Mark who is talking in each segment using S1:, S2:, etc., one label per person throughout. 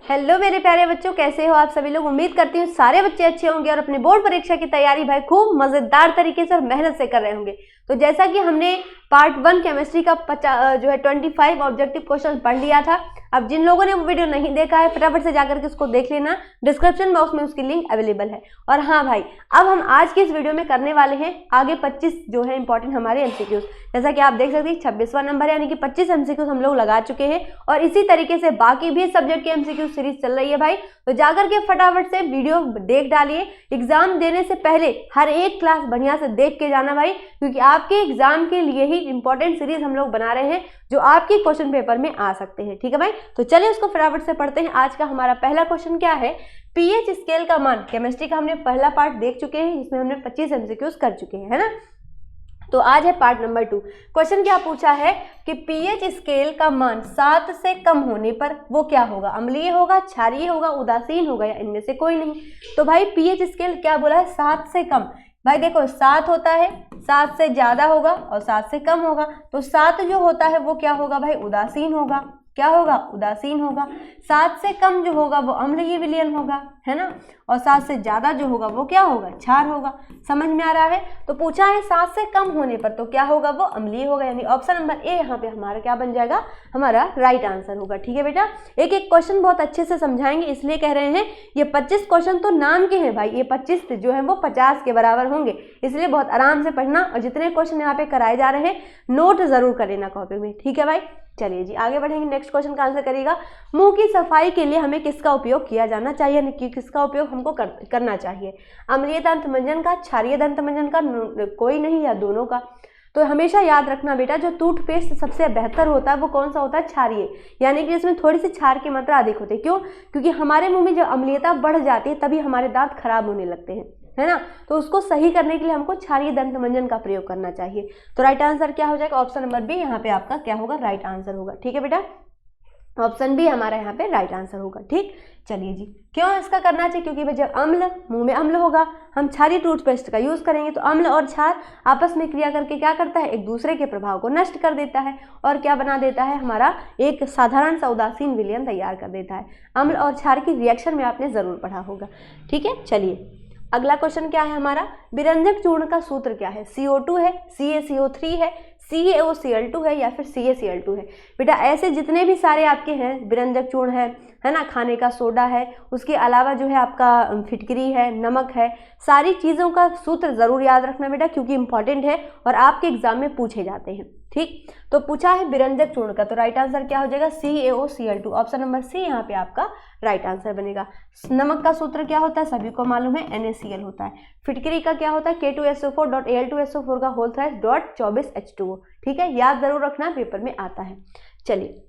S1: Hello मेरे प्यारे बच्चों, कैसे हो आप सभी लोग। उम्मीद करती हूँ सारे बच्चे अच्छे होंगे और अपने बोर्ड परीक्षा की तैयारी भाई खूब मजेदार तरीके से और मेहनत से कर रहे होंगे। तो जैसा कि हमने पार्ट 1 केमिस्ट्री का 25 ऑब्जेक्टिव क्वेश्चन पढ़ लिया था। अब जिन लोगों ने वो वीडियो नहीं देखा है फटाफट से जाकर के उसको देख लेना, डिस्क्रिप्शन बॉक्स में उसकी लिंक अवेलेबल है। और हाँ भाई, अब हम आज की इस वीडियो में करने वाले हैं आगे 25 जो है इंपॉर्टेंट हमारे एमसीक्यूज। जैसा कि आप देख सकते हैं 26वां नंबर यानी कि 25 एमसीक्यूज हम लोग लगा चुके हैं और इसी तरीके से बाकी भी सब्जेक्ट की एमसीक्यू सीरीज चल रही है भाई। तो जाकर के फटाफट से वीडियो देख डालिए। एग्जाम देने से पहले हर एक क्लास बढ़िया से देख के जाना भाई, क्योंकि आपके एग्जाम के लिए ही इंपॉर्टेंट सीरीज हम लोग बना रहे हैं जो आपके क्वेश्चन पेपर में आ सकते हैं। ठीक है भाई, तो चलिए उसको फटाफट से पढ़ते हैं। आज का हमारा पहला क्वेश्चन क्या है, पीएच स्केल का मान। केमिस्ट्री का हमने पहला पार्ट देख चुके हैं जिसमें हमने 25 एमसीक्यूज कर चुके हैं, है ना। तो आज है पार्ट नंबर 2। क्वेश्चन क्या पूछा है कि पीएच स्केल का मान 7 से कम होने पर वो क्या होगा, अम्लीय होगा, क्षारीय होगा, उदासीन होगा या इनमें से कोई नहीं। तो भाई पीएच स्केल क्या बोला है, 7 से कम। भाई देखो 7 होता है, 7 से ज्यादा होगा और 7 से कम होगा। तो 7 जो होता है वो क्या होगा भाई, उदासीन होगा। क्या होगा, उदासीन होगा। 7 से कम जो होगा वो अम्लीय विलयन होगा, है ना। और 7 से ज्यादा जो होगा वो क्या होगा, क्षार होगा। समझ में आ रहा है। तो पूछा है 7 से कम होने पर तो क्या होगा, वो अम्लीय होगा। यानी ऑप्शन नंबर ए यहाँ पे हमारा क्या बन जाएगा, हमारा राइट आंसर होगा। ठीक है बेटा, एक एक क्वेश्चन बहुत अच्छे से समझाएंगे इसलिए कह रहे हैं। ये 25 क्वेश्चन तो नाम के हैं भाई, ये 25 जो है वो 50 के बराबर होंगे, इसलिए बहुत आराम से पढ़ना। और जितने क्वेश्चन यहाँ पे कराए जा रहे हैं नोट जरूर कर लेना कॉपी में। ठीक है भाई, चलिए जी आगे बढ़ेंगे। नेक्स्ट क्वेश्चन का आंसर करिएगा, मुंह की सफाई के लिए हमें किसका उपयोग किया जाना चाहिए, किसका उपयोग हमको करना चाहिए। अम्लीय दंत मंजन का, क्षारीय दंत मंजन का, कोई नहीं या दोनों का। तो हमेशा याद रखना बेटा, जो टूथपेस्ट सबसे बेहतर होता है वो कौन सा होता है, क्षारीय। यानी कि इसमें थोड़ी सी क्षार की मात्रा अधिक होती है। क्यों, क्योंकि हमारे मुंह में जब अम्लीयता बढ़ जाती है तभी हमारे दांत खराब होने लगते हैं, है ना। तो उसको सही करने के लिए हमको क्षारीय दंत मंजन का प्रयोग करना चाहिए। तो राइट आंसर क्या हो जाएगा, ऑप्शन नंबर बी यहाँ पे आपका क्या होगा, राइट आंसर होगा। ठीक है बेटा, ऑप्शन बी हमारा यहाँ पे राइट आंसर होगा। ठीक, चलिए जी, क्यों इसका करना चाहिए, क्योंकि जब अम्ल मुंह में अम्ल होगा, हम क्षारीय टूथपेस्ट का यूज करेंगे तो अम्ल और क्षार आपस में क्रिया करके क्या करता है, एक दूसरे के प्रभाव को नष्ट कर देता है और क्या बना देता है, हमारा एक साधारण सा उदासीन विलयन तैयार कर देता है। अम्ल और क्षार की रिएक्शन में आपने जरूर पढ़ा होगा। ठीक है, चलिए अगला क्वेश्चन क्या है हमारा, विरंजक चूर्ण का सूत्र क्या है। CO2 है, CaCO3 है, CaOCl2 है या फिर CaCl2 है। बेटा ऐसे जितने भी सारे आपके हैं विरंजक चूर्ण है ना, खाने का सोडा है, उसके अलावा जो है आपका फिटकरी है, नमक है, सारी चीज़ों का सूत्र ज़रूर याद रखना बेटा, क्योंकि इंपॉर्टेंट है और आपके एग्जाम में पूछे जाते हैं। ठीक, तो पूछा है विरंजक चूर्ण का, तो राइट आंसर क्या हो जाएगा, CaOCl2। ऑप्शन नंबर सी यहाँ पे आपका राइट आंसर बनेगा। नमक का सूत्र क्या होता है, सभी को मालूम है, NaCl होता है। फिटकरी का क्या होता है, K2SO4.Al2SO4 का होल थ्राइस .24H2O। ठीक है, याद जरूर रखना, पेपर में आता है। चलिए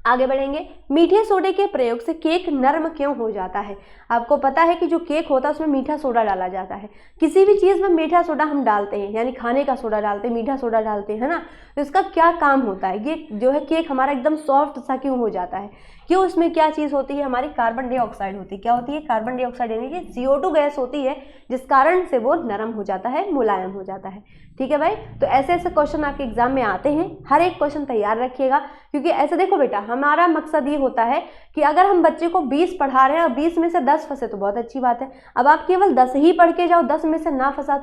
S1: आगे बढ़ेंगे। मीठे सोडे के प्रयोग से केक नरम क्यों हो जाता है। आपको पता है कि जो केक होता है उसमें मीठा सोडा डाला जाता है। किसी भी चीज़ में मीठा सोडा हम डालते हैं, यानी खाने का सोडा डालते हैं, मीठा सोडा डालते हैं, है ना। तो इसका क्या काम होता है, ये जो है केक हमारा एकदम सॉफ्ट सा क्यों हो जाता है, क्यों, इसमें क्या चीज़ होती है, हमारी कार्बन डाइऑक्साइड होती है। क्या होती है, कार्बन डाइऑक्साइड यानी कि CO2 गैस होती है, जिस कारण से वो नरम हो जाता है, मुलायम हो जाता है। ठीक है भाई, तो ऐसे ऐसे क्वेश्चन आपके एग्जाम में आते हैं, हर एक क्वेश्चन तैयार रखिएगा। क्योंकि ऐसे देखो बेटा, हमारा मकसद ये होता है कि अगर हम बच्चे को 20 पढ़ा रहे हैं और 20 में से 10 फंसे तो बहुत अच्छी बात है। अब आप केवल 10 ही पढ़ के जाओ, 10 में से ना फंसा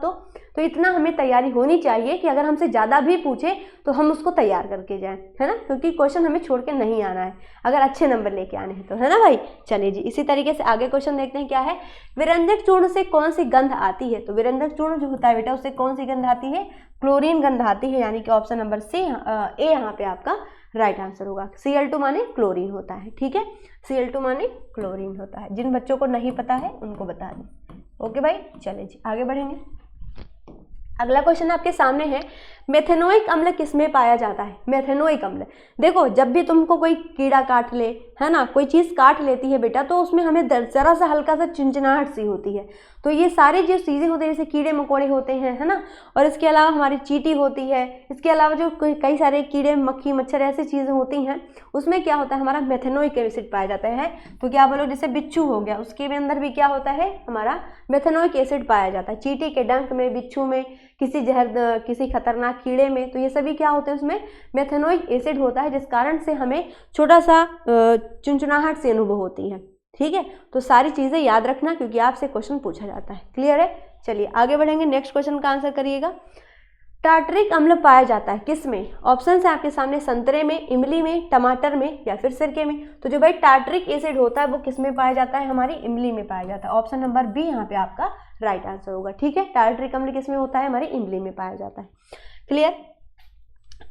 S1: तो इतना हमें तैयारी होनी चाहिए कि अगर हमसे ज़्यादा भी पूछे तो हम उसको तैयार करके जाएं, है ना। क्योंकि क्वेश्चन हमें छोड़ के नहीं आना है अगर अच्छे नंबर लेके आने हैं तो, है ना भाई। चलिए जी इसी तरीके से आगे क्वेश्चन देखते हैं क्या है, विरंजक चूर्ण से कौन सी गंध आती है। तो विरंजक चूर्ण जो होता है बेटा उससे कौन सी गंध आती है, क्लोरीन गंध आती है। यानी कि ऑप्शन नंबर सी ए यहाँ पे आपका राइट आंसर होगा। Cl2 माने क्लोरीन होता है। ठीक है, Cl2 माने क्लोरीन होता है। जिन बच्चों को नहीं पता है उनको बता दें। ओके भाई, चले जी आगे बढ़ेंगे। अगला क्वेश्चन आपके सामने है, मेथेनोइक अम्ल किसमें पाया जाता है। मेथेनोइक अम्ल, देखो जब भी तुमको कोई कीड़ा काट ले, है ना, कोई चीज़ काट लेती है बेटा, तो उसमें हमें जरा सा हल्का सा चिंचनाहट सी होती है। तो ये सारी जो चीज़ें होती हैं, जैसे कीड़े मकोड़े होते हैं, है ना, और इसके अलावा हमारी चींटी होती है, इसके अलावा जो कई सारे कीड़े मक्खी मच्छर ऐसी चीज़ें होती हैं, उसमें क्या होता है, हमारा मेथेनोइक एसिड पाया जाता है। तो क्या बोलो, जैसे बिच्छू हो गया, उसके अंदर भी क्या होता है, हमारा मेथेनोइक एसिड पाया जाता है। चींटी के डंक में, बिच्छू में, किसी खतरनाक कीड़े में, तो ये सभी क्या होते हैं, उसमें मेथेनोइक एसिड होता है, जिस कारण से हमें छोटा सा चुनचुनाहट सी अनुभव होती है। ठीक है, तो सारी चीज़ें याद रखना क्योंकि आपसे क्वेश्चन पूछा जाता है। क्लियर है? चलिए आगे बढ़ेंगे, नेक्स्ट क्वेश्चन का आंसर करिएगा। टार्टरिक अम्ल पाया जाता है किस में? ऑप्शन है आपके सामने, संतरे में, इमली में, टमाटर में या फिर सिरके में। तो जो भाई टार्टरिक एसिड होता है वो किस में पाया जाता है? हमारी इमली में पाया जाता है। ऑप्शन नंबर बी यहाँ पे आपका राइट आंसर होगा। ठीक है, टार्टरिक अम्ल किस में होता है? हमारी इमली में पाया जाता है। क्लियर?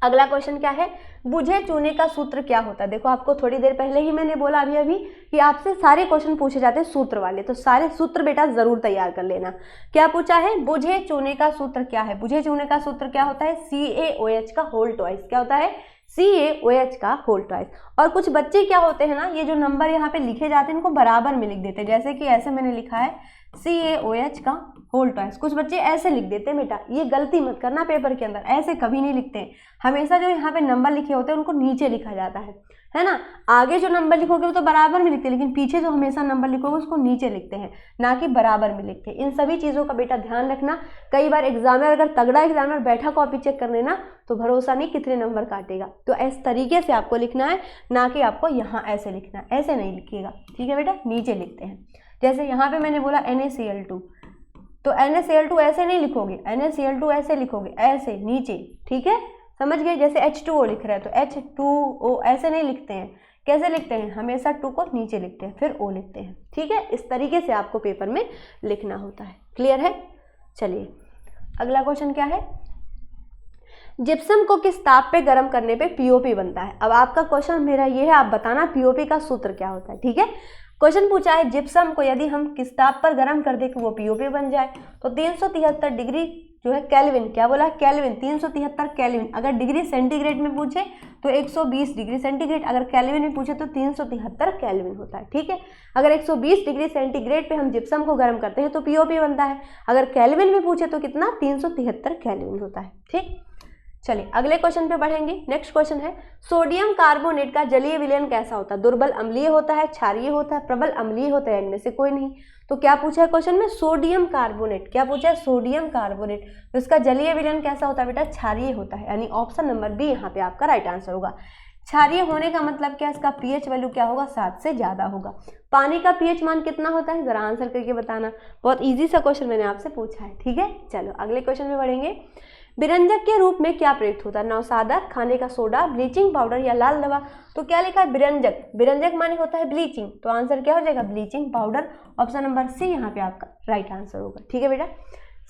S1: अगला क्वेश्चन क्या है? बुझे चूने का सूत्र क्या होता है? देखो आपको थोड़ी देर पहले ही मैंने बोला अभी कि आपसे सारे क्वेश्चन पूछे जाते हैं सूत्र वाले, तो सारे सूत्र बेटा जरूर तैयार कर लेना। क्या पूछा है? बुझे चूने का सूत्र क्या है? बुझे चूने का सूत्र क्या होता है? CaOH का होल ट्वाइस। क्या होता है? CaOH का होल ट्वाइस। और कुछ बच्चे क्या होते हैं ना, ये जो नंबर यहाँ पे लिखे जाते हैं इनको बराबर में लिख देते हैं, जैसे कि ऐसे मैंने लिखा है CaOH का होल ट्वाइस। कुछ बच्चे ऐसे लिख देते हैं, बेटा ये गलती मत करना पेपर के अंदर, ऐसे कभी नहीं लिखते हैं। हमेशा जो यहाँ पे नंबर लिखे होते हैं उनको नीचे लिखा जाता है ना। आगे जो नंबर लिखोगे वो तो बराबर में लिखते हैं, लेकिन पीछे जो हमेशा नंबर लिखोगे उसको नीचे लिखते हैं, ना कि बराबर में लिखते हैं। इन सभी चीज़ों का बेटा ध्यान रखना। कई बार एग्जामिनर अगर तगड़ा एग्जामिनर बैठा कॉपी चेक करने ना, तो भरोसा नहीं कितने नंबर काटेगा। तो इस तरीके से आपको लिखना है, ना कि आपको यहाँ ऐसे लिखना है, ऐसे नहीं लिखिएगा। ठीक है बेटा, नीचे लिखते हैं। जैसे यहाँ पे मैंने बोला NaCl2, तो NaCl2 ऐसे नहीं लिखोगे, NaCl2 ऐसे लिखोगे, ऐसे नीचे। ठीक है, समझ गए? जैसे H2O लिख रहे हैं तो H2O ऐसे नहीं लिखते हैं। कैसे लिखते हैं? हमेशा 2 को नीचे लिखते हैं फिर O लिखते हैं। ठीक है, इस तरीके से आपको पेपर में लिखना होता है। क्लियर है? चलिए अगला क्वेश्चन क्या है? जिप्सम को किस ताप पे गर्म करने पे POP बनता है? अब आपका क्वेश्चन मेरा ये है, आप बताना POP का सूत्र क्या होता है। ठीक है, क्वेश्चन पूछा है जिप्सम को यदि हम किस ताप पर गर्म कर दे कि वो POP बन जाए, तो 373 डिग्री जो है केल्विन, क्या बोला? Kelvin, 373 kelvin. अगर डिग्री सेंटीग्रेड में पूछे तो 120 डिग्री सेंटीग्रेड, अगर केल्विन में पूछे तो 373 केल्विन होता है। ठीक है, अगर 120 डिग्री सेंटीग्रेड पे हम जिप्सम को गर्म करते हैं तो POP बनता है। अगर केल्विन में पूछे तो कितना? 373 केल्विन होता है। ठीक, चलिए अगले क्वेश्चन पे बढ़ेंगे। नेक्स्ट क्वेश्चन है सोडियम कार्बोनेट का जलीय विलयन कैसा होता है? दुर्बल अम्लीय होता है, क्षारीय होता है, प्रबल अम्लीय होता है, इनमें से कोई नहीं। तो क्या पूछा है क्वेश्चन में? Sodium carbonate. क्या पूछा है? Sodium carbonate. तो इसका जलीय विलयन कैसा होता है बेटा? क्षारीय होता है, यानी ऑप्शन नंबर बी यहाँ पे आपका राइट आंसर होगा। क्षारीय होने का मतलब क्या? इसका पीएच वैल्यू क्या होगा? 7 से ज्यादा होगा। पानी का पीएच मान कितना होता है? जरा आंसर करके बताना। बहुत ईजी सा क्वेश्चन मैंने आपसे पूछा है। ठीक है, चलो अगले क्वेश्चन में बढ़ेंगे। विरंजक के रूप में क्या प्रयुक्त होता है? नौसादा, खाने का सोडा, ब्लीचिंग पाउडर या लाल दवा। तो क्या लिखा है? विरंजक। विरंजक माने होता है ब्लीचिंग, तो आंसर क्या हो जाएगा? Bleaching powder. Option number C यहाँ पे आपका राइट आंसर होगा। ठीक है बेटा,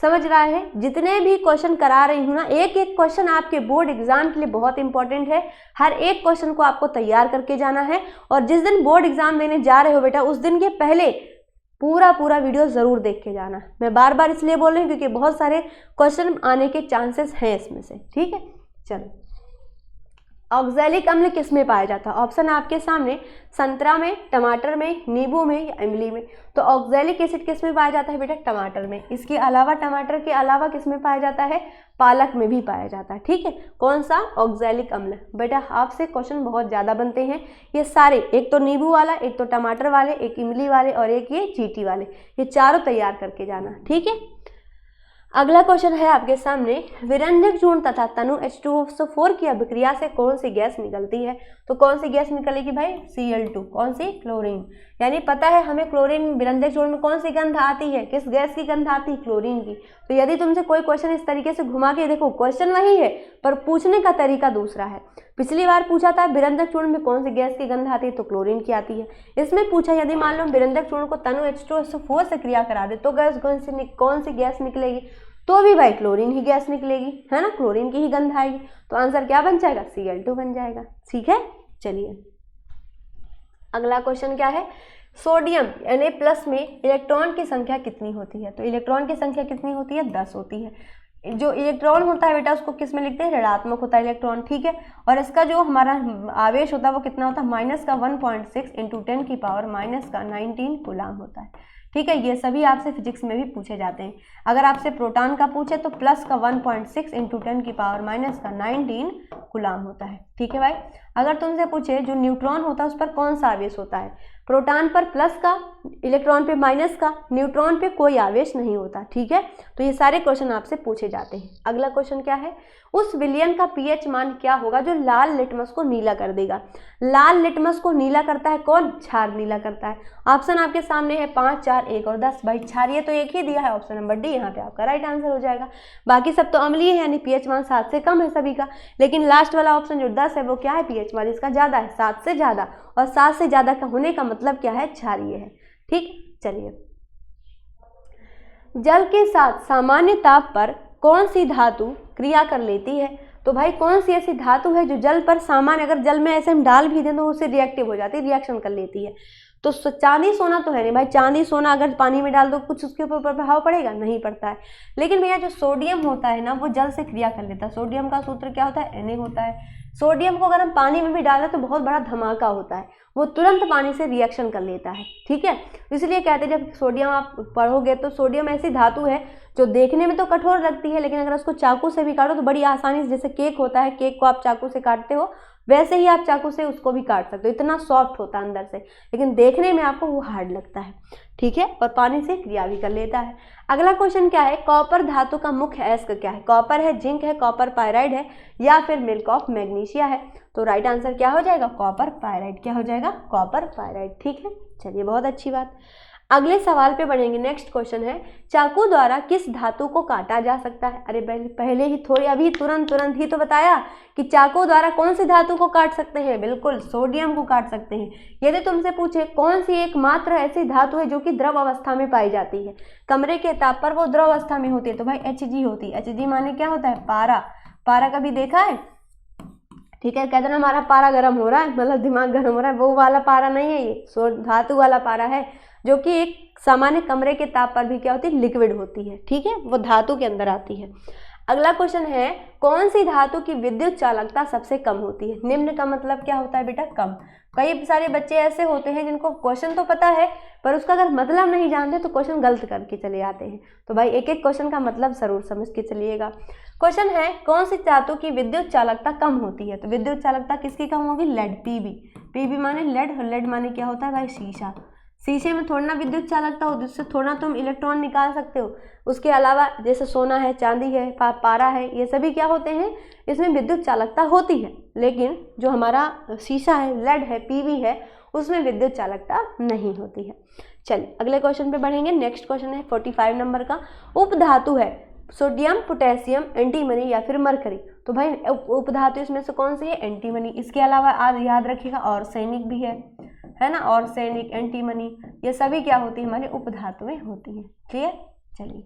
S1: समझ रहा है? जितने भी क्वेश्चन करा रही हूँ ना, एक एक क्वेश्चन आपके बोर्ड एग्जाम के लिए बहुत इंपॉर्टेंट है। हर एक क्वेश्चन को आपको तैयार करके जाना है, और जिस दिन बोर्ड एग्जाम देने जा रहे हो बेटा उस दिन के पहले पूरा वीडियो जरूर देख के जाना। मैं बार बार इसलिए बोल रही हूँ क्योंकि बहुत सारे क्वेश्चन आने के चांसेस हैं इसमें से। ठीक है, चलो ऑक्सैलिक अम्ल किस में पाया जाता है? ऑप्शन आपके सामने, संतरा में, टमाटर में, नींबू में या इमली में। तो ऑक्सैलिक एसिड किस में पाया जाता है बेटा? टमाटर में। इसके अलावा टमाटर के अलावा किस में पाया जाता है? पालक में भी पाया जाता है। ठीक है, कौन सा? ऑक्सैलिक अम्ल। बेटा आपसे क्वेश्चन बहुत ज़्यादा बनते हैं ये सारे, एक तो नींबू वाला, एक तो टमाटर वाले, एक इमली वाले और एक ये चींटी वाले, ये चारों तैयार करके जाना। ठीक है, अगला क्वेश्चन है आपके सामने, विरंजक चूर्ण तथा तनु H2SO4 की अभिक्रिया से कौन सी गैस निकलती है? तो कौन सी गैस निकलेगी भाई? Cl2। कौन सी? क्लोरीन। यानी पता है हमें क्लोरीन विरंजक चूर्ण में कौन सी गंध आती है? किस गैस की गंध आती है? क्लोरीन की। तो यदि तुमसे कोई क्वेश्चन इस तरीके से घुमा के, देखो क्वेश्चन वही है पर पूछने का तरीका दूसरा है। पिछली बार पूछा था विरंजक चूर्ण में कौन सी गैस की गंध आती है, तो क्लोरीन की आती है। इसमें पूछा यदि मान लो विरंजक चूर्ण को तनु H2SO4 से क्रिया करा दे तो कौन सी गैस निकलेगी? तो भी भाई क्लोरीन ही गैस निकलेगी, है ना, क्लोरीन की ही गंध आएगी। तो आंसर क्या बन जाएगा? Cl2 बन जाएगा। ठीक है, चलिए अगला क्वेश्चन क्या है? सोडियम Na+ में इलेक्ट्रॉन की संख्या कितनी होती है? तो इलेक्ट्रॉन की संख्या कितनी होती है? 10 होती है। जो इलेक्ट्रॉन होता है बेटा उसको किस में लिखते हैं? ऋणात्मक होता है इलेक्ट्रॉन। ठीक है, और इसका जो हमारा आवेश होता है वो कितना होता है? -1.6 × 10⁻⁻19 कूलाम होता है। ठीक है, ये सभी आपसे फिजिक्स में भी पूछे जाते हैं। अगर आपसे प्रोटॉन का पूछे तो +1.6 × 10⁻⁻19 कूलाम होता है। ठीक है भाई, अगर तुमसे पूछे जो न्यूट्रॉन होता है उस पर कौन सा आवेश होता है? प्रोटॉन पर प्लस का, इलेक्ट्रॉन पे माइनस का, न्यूट्रॉन पे कोई आवेश नहीं होता। ठीक है, तो ये सारे क्वेश्चन आपसे पूछे जाते हैं। अगला क्वेश्चन क्या है? उस विलयन का pH मान क्या होगा जो लाल लिटमस को नीला कर देगा। लाल लिटमस को नीला करता है कौन? क्षार नीला करता है। ऑप्शन आपके सामने है 5, 4, 1 और 10। भाई क्षारीय तो एक ही दिया है, ऑप्शन नंबर डी यहाँ पे आपका राइट आंसर हो जाएगा। बाकी सब तो अम्लीय है, यानी pH मान 7 से कम है सभी का, लेकिन लास्ट वाला ऑप्शन जो 10 है वो क्या है? pH मान इसका ज़्यादा है, 7 से ज़्यादा, और 7 से ज़्यादा का होने का मतलब क्या है? क्षारीय है। ठीक, चलिए। जल के साथ सामान्य ताप पर कौन सी धातु क्रिया कर लेती है? तो भाई कौन सी ऐसी धातु है जो जल पर सामान्य, अगर जल में ऐसे हम डाल भी दें तो उससे रिएक्टिव हो जाती है, रिएक्शन कर लेती है। तो चांदी सोना तो है नहीं भाई, चांदी सोना अगर पानी में डाल दो कुछ उसके ऊपर प्रभाव पड़ेगा? नहीं पड़ता है। लेकिन भैया जो सोडियम होता है ना वो जल से क्रिया कर लेता है। सोडियम का सूत्र क्या होता है? Na होता है। सोडियम को अगर हम पानी में भी डालें तो बहुत बड़ा धमाका होता है, वो तुरंत पानी से रिएक्शन कर लेता है। ठीक है, इसलिए कहते हैं जब सोडियम आप पढ़ोगे तो सोडियम ऐसी धातु है जो देखने में तो कठोर लगती है, लेकिन अगर उसको चाकू से भी काटो तो बड़ी आसानी से, जैसे केक होता है, केक को आप चाकू से काटते हो वैसे ही आप चाकू से उसको भी काट सकते हो, इतना सॉफ्ट होता है अंदर से, लेकिन देखने में आपको वो हार्ड लगता है। ठीक है, और पानी से क्रिया भी कर लेता है। अगला क्वेश्चन क्या है? कॉपर धातु का मुख्य अयस्क क्या है? कॉपर है, जिंक है, कॉपर पायराइड है, या फिर मिल्क ऑफ मैग्नीशिया है? तो राइट आंसर क्या हो जाएगा? Copper pyrite. क्या हो जाएगा? Copper pyrite. ठीक है, चलिए बहुत अच्छी बात। अगले सवाल पे बढ़ेंगे। नेक्स्ट क्वेश्चन है, चाकू द्वारा किस धातु को काटा जा सकता है? अरे पहले ही थोड़ी अभी तुरंत ही तो बताया कि चाकू द्वारा कौन सी धातु को काट सकते हैं? बिल्कुल सोडियम को काट सकते हैं। यदि तुमसे पूछे कौन सी एकमात्र ऐसी धातु है जो कि द्रव अवस्था में पाई जाती है, कमरे के ताप पर वो द्रव अवस्था में होती है, तो भाई Hg होती है। Hg माने क्या होता है? पारा। पारा कभी देखा है? ठीक है, कहते ना हमारा पारा गर्म हो रहा है, मतलब दिमाग गर्म हो रहा है, वो वाला पारा नहीं है, ये धातु वाला पारा है, जो कि एक सामान्य कमरे के ताप पर भी क्या होती है? लिक्विड होती है। ठीक है, वो धातु के अंदर आती है। अगला क्वेश्चन है, कौन सी धातु की विद्युत चालकता सबसे कम होती है? निम्न का मतलब क्या होता है बेटा? कम। कई सारे बच्चे ऐसे होते हैं जिनको क्वेश्चन तो पता है पर उसका अगर मतलब नहीं जानते तो क्वेश्चन गलत करके चले आते हैं। तो भाई एक एक क्वेश्चन का मतलब जरूर समझ के चलिएगा। क्वेश्चन है, कौन सी धातु की विद्युत चालकता कम होती है? तो विद्युत चालकता किसकी कम होगी? लेड। पीबी। पीबी माने लेड, और लेड माने क्या होता है भाई? शीशा। शीशे में थोड़ा ना विद्युत चालकता हो जिससे थोड़ा तुम इलेक्ट्रॉन निकाल सकते हो। उसके अलावा जैसे सोना है, चांदी है, पारा है, ये सभी क्या होते हैं? इसमें विद्युत चालकता होती है, लेकिन जो हमारा शीशा है, लेड है, पीवी है, उसमें विद्युत चालकता नहीं होती है। चलिए अगले क्वेश्चन पे बढ़ेंगे। नेक्स्ट क्वेश्चन है 45 नंबर का। उपधातु है सोडियम, पोटेशियम, एंटीमनी या फिर मरकरी? तो भाई उपधातु इसमें से कौन सी है? एंटीमनी। इसके अलावा आज याद रखिएगा और सैनिक भी है ना, और सैनिक, एंटीमनी, ये सभी क्या होती है? हमारे उपधातुएं होती हैं। क्लियर? चलिए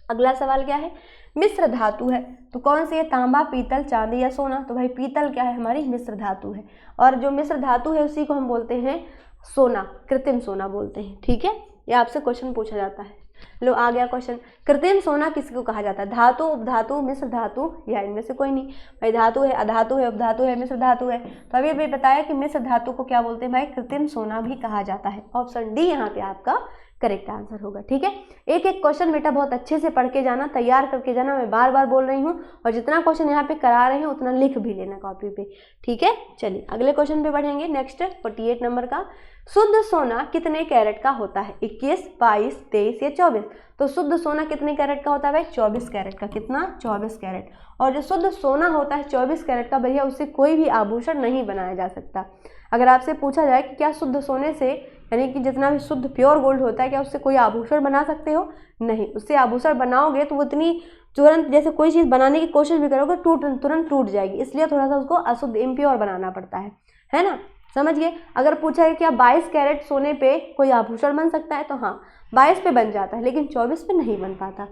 S1: अगला सवाल क्या है? मिश्र धातु है तो कौन सी है? तांबा, पीतल, चांदी या सोना? तो भाई पीतल क्या है? हमारी मिश्र धातु है, और जो मिश्र धातु है उसी को हम बोलते हैं सोना, कृत्रिम सोना बोलते हैं। ठीक है, ये आपसे क्वेश्चन पूछा जाता है। लो आ गया क्वेश्चन, कृत्रिम सोना किसको कहा जाता है? धातु, उपधातु, मिश्र धातु या इनमें से कोई नहीं? भाई धातु है, अधातु है, उपधातु है, मिश्र धातु है। तो अभी बताया कि मिश्र धातु को क्या बोलते हैं भाई? कृत्रिम सोना भी कहा जाता है। ऑप्शन डी यहाँ पे आपका करेक्ट आंसर होगा। ठीक है, एक एक क्वेश्चन बेटा बहुत अच्छे से पढ़ के जाना, तैयार करके जाना, मैं बार बार बोल रही हूँ, और जितना क्वेश्चन यहाँ पे करा रहे हैं उतना लिख भी लेना कॉपी पे। ठीक है, चलिए अगले क्वेश्चन पे बढ़ेंगे। नेक्स्ट 48 नंबर का, शुद्ध सोना कितने कैरेट का होता है? 21, 22, 23 या 24? तो शुद्ध सोना कितने कैरेट का होता है भाई? 24 कैरेट का। कितना? 24 कैरेट। और जो शुद्ध सोना होता है 24 कैरेट का, भैया उससे कोई भी आभूषण नहीं बनाया जा सकता। अगर आपसे पूछा जाए कि क्या शुद्ध सोने से, यानी कि जितना भी शुद्ध प्योर गोल्ड होता है, क्या उससे कोई आभूषण बना सकते हो? नहीं, उससे आभूषण बनाओगे तो वो इतनी तुरंत, जैसे कोई चीज़ बनाने की कोशिश भी करोगे तुरंत टूट जाएगी, इसलिए थोड़ा सा उसको अशुद्ध, इम्प्योर बनाना पड़ता है ना? समझ गए? अगर पूछा है क्या 22 कैरेट सोने पे कोई आभूषण बन सकता है, तो हाँ 22 पे बन जाता है, लेकिन 24 पे नहीं बन पाता।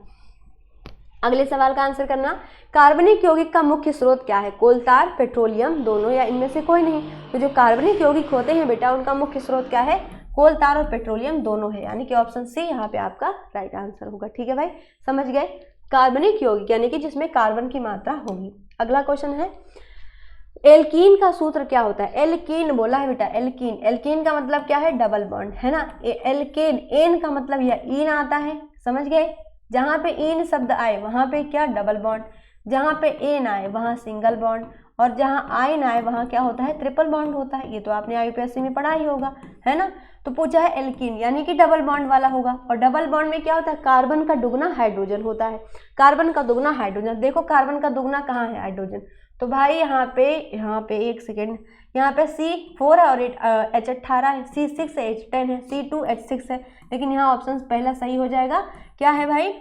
S1: अगले सवाल का आंसर करना, कार्बनिक यौगिक का मुख्य स्रोत क्या है? कोलतार, पेट्रोलियम, दोनों या इनमें से कोई नहीं? तो जो कार्बनिक यौगिक होते हैं बेटा उनका मुख्य स्रोत क्या है? कोलतार और पेट्रोलियम दोनों है, यानी कि ऑप्शन सी यहाँ पे आपका राइट आंसर होगा। ठीक है भाई, समझ गए? कार्बनिक यौगिक यानी कि जिसमें कार्बन की मात्रा होगी। अगला क्वेश्चन है, एल्कीन का सूत्र क्या होता है? एल्कीन बोला है बेटा, एल्कीन। एल्कीन का मतलब क्या है? डबल बॉन्ड, है ना? एल्केन, एन का मतलब यह इन आता है, समझ गए? जहाँ पे इन शब्द आए वहाँ पे क्या? Double bond. जहाँ पे एन आए वहाँ सिंगल बॉन्ड, और जहाँ आई ना आए वहाँ क्या होता है, ट्रिपल बॉन्ड होता है। ये तो आपने यूपीएससी में पढ़ा ही होगा, है ना। तो पूछा है एल्कीन यानी कि डबल बॉन्ड वाला होगा, और डबल बॉन्ड में क्या होता है, कार्बन का दुगना हाइड्रोजन होता है, कार्बन का दुगना हाइड्रोजन। देखो कार्बन का दुगना कहाँ है, हाइड्रोजन। तो भाई यहाँ पे एक सेकेंड, यहाँ पे C4 है और H18 है, C6 है, H10 है, C2 H6 है, लेकिन यहाँ ऑप्शन पहला सही हो जाएगा। क्या है भाई,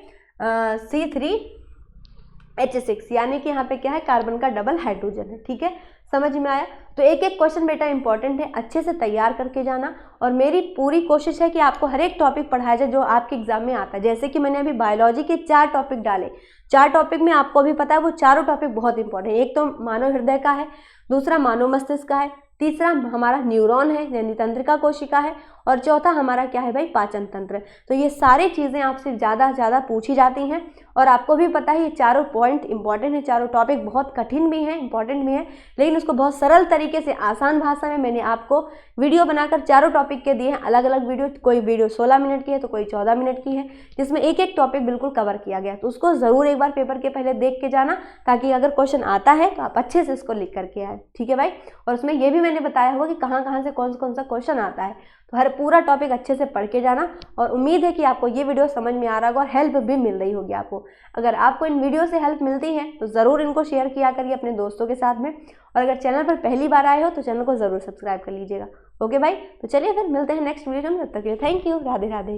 S1: C3H6, यानी कि यहाँ पे क्या है, कार्बन का डबल हाइड्रोजन है। ठीक है, समझ में आया। तो एक एक क्वेश्चन बेटा इंपॉर्टेंट है, अच्छे से तैयार करके जाना, और मेरी पूरी कोशिश है कि आपको हर एक टॉपिक पढ़ाया जाए जो आपके एग्जाम में आता है। जैसे कि मैंने अभी बायोलॉजी के 4 टॉपिक डाले, 4 टॉपिक में आपको भी पता है वो चारों टॉपिक बहुत इंपॉर्टेंट है। एक तो मानव हृदय का है, दूसरा मानव मस्तिष्क का है, तीसरा हमारा न्यूरॉन है यानी तंत्रिका कोशिका है, और चौथा हमारा क्या है भाई, पाचन तंत्र। तो ये सारी चीज़ें आपसे ज़्यादा पूछी जाती हैं, और आपको भी पता है ये चारों पॉइंट इंपॉर्टेंट है, चारों टॉपिक बहुत कठिन भी हैं, इंपॉर्टेंट भी हैं, लेकिन उसको बहुत सरल तरीके से आसान भाषा में मैंने आपको वीडियो बनाकर चारों टॉपिक के दिए हैं। अलग अलग वीडियो, कोई वीडियो 16 मिनट की है तो कोई 14 मिनट की है, जिसमें एक एक टॉपिक बिल्कुल कवर किया गया। तो उसको ज़रूर एक बार पेपर के पहले देख के जाना, ताकि अगर क्वेश्चन आता है तो आप अच्छे से इसको लिख करके आए। ठीक है भाई, और उसमें ये भी मैंने बताया होगा कि कहाँ से कौन सा क्वेश्चन आता है। तो हर पूरा टॉपिक अच्छे से पढ़ के जाना, और उम्मीद है कि आपको ये वीडियो समझ में आ रहा होगा और हेल्प भी मिल रही होगी आपको। अगर आपको इन वीडियो से हेल्प मिलती है तो ज़रूर इनको शेयर किया करिए अपने दोस्तों के साथ में, और अगर चैनल पर पहली बार आए हो तो चैनल को ज़रूर सब्सक्राइब कर लीजिएगा। ओके भाई, तो चलिए फिर मिलते हैं नेक्स्ट वीडियो में, तब तक के लिए थैंक यू, राधे राधे।